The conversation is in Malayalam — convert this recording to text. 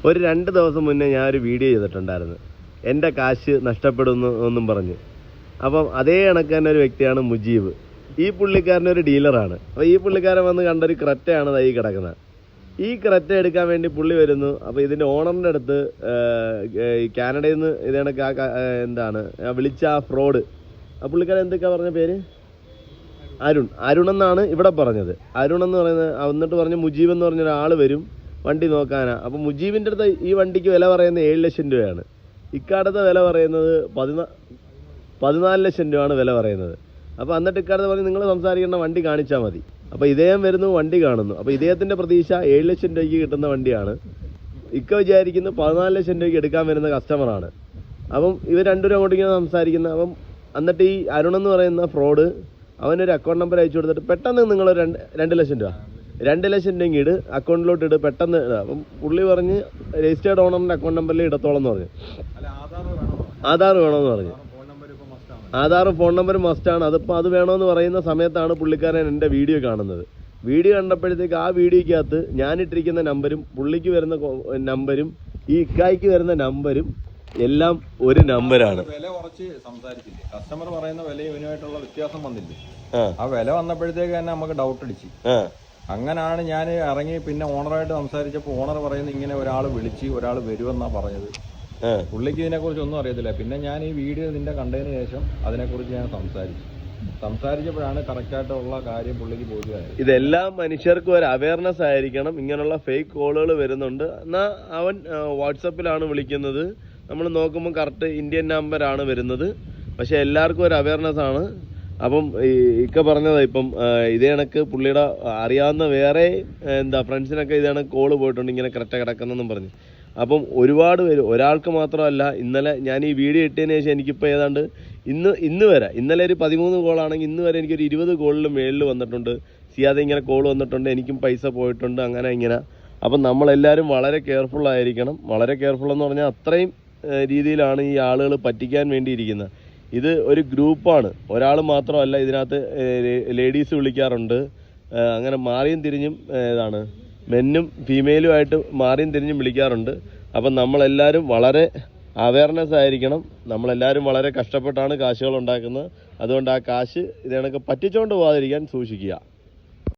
ഒരു 2 ദിവസം മുന്നേ ഞാനൊരു വീഡിയോ ചെയ്തിട്ടുണ്ടായിരുന്നു, എൻ്റെ കാശ് നഷ്ടപ്പെടുന്നു എന്നും പറഞ്ഞ്. അപ്പം അതേ കണക്ക് തന്നെ ഒരു വ്യക്തിയാണ് മുജീബ്. ഈ പുള്ളിക്കാരനൊരു ഡീലറാണ്. അപ്പോൾ ഈ പുള്ളിക്കാരൻ വന്ന് കണ്ടൊരു ക്രെറ്റയാണ് ഈ കിടക്കുന്നത്. ഈ ക്രെറ്റ എടുക്കാൻ വേണ്ടി പുള്ളി വരുന്നു. അപ്പോൾ ഇതിൻ്റെ ഓണറിൻ്റെ അടുത്ത് കാനഡയിൽ നിന്ന് ഇത് കണക്ക് എന്താണ് വിളിച്ച ആ ഫ്രോഡ്, ആ പുള്ളിക്കാരൻ എന്തൊക്കെയാ പറഞ്ഞ പേര്? അരുൺ എന്നാണ് ഇവിടെ പറഞ്ഞത്. അരുൺ എന്ന് പറയുന്നത് എന്നിട്ട് പറഞ്ഞ് മുജീബ് എന്ന് പറഞ്ഞ ഒരാൾ വരും വണ്ടി നോക്കാനാ. അപ്പോൾ മുജീബിൻ്റെ അടുത്ത് ഈ വണ്ടിക്ക് വില പറയുന്നത് 7 ലക്ഷം രൂപയാണ്. ഇക്കാലത്തെ വില പറയുന്നത് 14 ലക്ഷം രൂപയാണ് വില പറയുന്നത്. അപ്പോൾ എന്നിട്ട് ഇക്കാലത്ത് പറഞ്ഞ് നിങ്ങൾ സംസാരിക്കേണ്ട, വണ്ടി കാണിച്ചാൽ മതി. അപ്പോൾ ഇദ്ദേഹം വരുന്നു, വണ്ടി കാണുന്നു. അപ്പോൾ ഇദ്ദേഹത്തിൻ്റെ പ്രതീക്ഷ 7 ലക്ഷം രൂപയ്ക്ക് കിട്ടുന്ന വണ്ടിയാണ്. ഇക്ക വിചാരിക്കുന്നു 14 ലക്ഷം രൂപയ്ക്ക് എടുക്കാൻ വരുന്ന കസ്റ്റമറാണ്. അപ്പം ഇവർ രണ്ടുപേരും അങ്ങോട്ടേക്കാണ് സംസാരിക്കുന്നത്. അപ്പം എന്നിട്ട് ഈ അരുൺ എന്ന് പറയുന്ന ഫ്രോഡ് അവനൊരു അക്കൗണ്ട് നമ്പർ അയച്ചു കൊടുത്തിട്ട് പെട്ടെന്ന് നിങ്ങൾ 2 ലക്ഷം രൂപ 2 ലക്ഷം രൂപ ഇട്, അക്കൗണ്ടിലോട്ട് ഇട്, പെട്ടെന്ന് ഇടുക. അപ്പം പുള്ളി പറഞ്ഞ് രജിസ്റ്റേർഡ് ഓണറിൻ്റെ അക്കൗണ്ട് നമ്പറിൽ ഇടത്തോളം എന്ന് പറഞ്ഞു. ആധാർ വേണമെന്ന് പറഞ്ഞു. ആധാറും ഫോൺ നമ്പറും മസ്റ്റാണ്. അതിപ്പോൾ അത് വേണമെന്ന് പറയുന്ന സമയത്താണ് പുള്ളിക്കാരൻ എൻ്റെ വീഡിയോ കാണുന്നത്. വീഡിയോ കണ്ടപ്പോഴത്തേക്ക് ആ വീഡിയോയ്ക്കകത്ത് ഞാനിട്ടിരിക്കുന്ന നമ്പരും പുള്ളിക്ക് വരുന്ന നമ്പരും ഈ ഇക്കായ്ക്ക് വരുന്ന നമ്പരും എല്ലാം ഒരു നമ്പരാണ്. വില കുറച്ച് സംസാരിച്ചില്ലേ, കസ്റ്റമർ പറയുന്ന വില ഇവനുമായിട്ടുള്ള വ്യത്യാസം വന്നില്ലേ, ആ വില വന്നപ്പോഴത്തേക്ക് തന്നെ നമുക്ക് ഡൗട്ട് അടിച്ച്. അങ്ങനാണ് ഞാൻ ഇറങ്ങി പിന്നെ ഓണറായിട്ട് സംസാരിച്ചപ്പോൾ ഓണർ പറയുന്നത് ഇങ്ങനെ ഒരാൾ വിളിച്ച് ഒരാൾ വരുമെന്നാ പറഞ്ഞത്. പുള്ളിക്ക് ഇതിനെക്കുറിച്ച് ഒന്നും അറിയത്തില്ല. പിന്നെ ഞാൻ ഈ വീഡിയോ ഇതിന്റെ കണ്ടതിന് ശേഷം അതിനെക്കുറിച്ച് ഞാൻ സംസാരിച്ചപ്പോഴാണ് കറക്റ്റായിട്ടുള്ള കാര്യം പുള്ളിക്ക് ബോധ്യമായത്. ഇതെല്ലാം മനുഷ്യർക്കും ഒരു അവയർനെസ് ആയിരിക്കണം. ഇങ്ങനെയുള്ള ഫേക്ക് കോളുകൾ വരുന്നുണ്ട്. എന്നാൽ അവൻ വാട്സപ്പിലാണ് വിളിക്കുന്നത്. നമ്മൾ നോക്കുമ്പോൾ കറക്റ്റ് ഇന്ത്യൻ നമ്പറാണ് വരുന്നത്. പക്ഷെ എല്ലാവർക്കും ഒരു അവയർനെസ് ആണ്. അപ്പം ഇക്ക പറഞ്ഞത് ഇപ്പം ഇതേ കണക്ക് പുള്ളിയുടെ അറിയാവുന്ന വേറെ ഫ്രണ്ട്സിനൊക്കെ ഇതേ കണക്ക് കോള് പോയിട്ടുണ്ട്, ഇങ്ങനെ കറക്റ്റ് കിടക്കുന്നെന്നും പറഞ്ഞ്. അപ്പം ഒരുപാട് പേര്, ഒരാൾക്ക് മാത്രമല്ല. ഇന്നലെ ഞാൻ ഈ വീഡിയോ ഇട്ടതിന് ശേഷം എനിക്കിപ്പോൾ ഏതാണ്ട് ഇന്ന് വരെ, ഇന്നലെ ഒരു 13 കോളാണെങ്കിൽ ഇന്ന് വരെ എനിക്കൊരു 20 കോളിലും മേളിൽ വന്നിട്ടുണ്ട്. ചെയ്യാതെ ഇങ്ങനെ കോൾ വന്നിട്ടുണ്ട്, എനിക്കും പൈസ പോയിട്ടുണ്ട്, അങ്ങനെ ഇങ്ങനെ. അപ്പം നമ്മളെല്ലാവരും വളരെ കെയർഫുൾ ആയിരിക്കണം. വളരെ കെയർഫുൾ എന്ന് പറഞ്ഞാൽ അത്രയും രീതിയിലാണ് ഈ ആളുകൾ പറ്റിക്കാൻ വേണ്ടിയിരിക്കുന്നത്. ഇത് ഒരു ഗ്രൂപ്പാണ്, ഒരാൾ മാത്രമല്ല. ഇതിനകത്ത് ലേഡീസ് വിളിക്കാറുണ്ട്. അങ്ങനെ മാറിയും തിരിഞ്ഞും മെന്നും ഫീമെയിലുമായിട്ട് മാറിയും തിരിഞ്ഞും വിളിക്കാറുണ്ട്. അപ്പം നമ്മളെല്ലാവരും വളരെ അവയർനെസ് ആയിരിക്കണം. നമ്മളെല്ലാവരും വളരെ കഷ്ടപ്പെട്ടാണ് കാശുകൾ ഉണ്ടാക്കുന്നത്. അതുകൊണ്ട് ആ കാശ് ഇത് കണക്ക് പറ്റിച്ചുകൊണ്ട് പോകാതിരിക്കാൻ സൂക്ഷിക്കുക.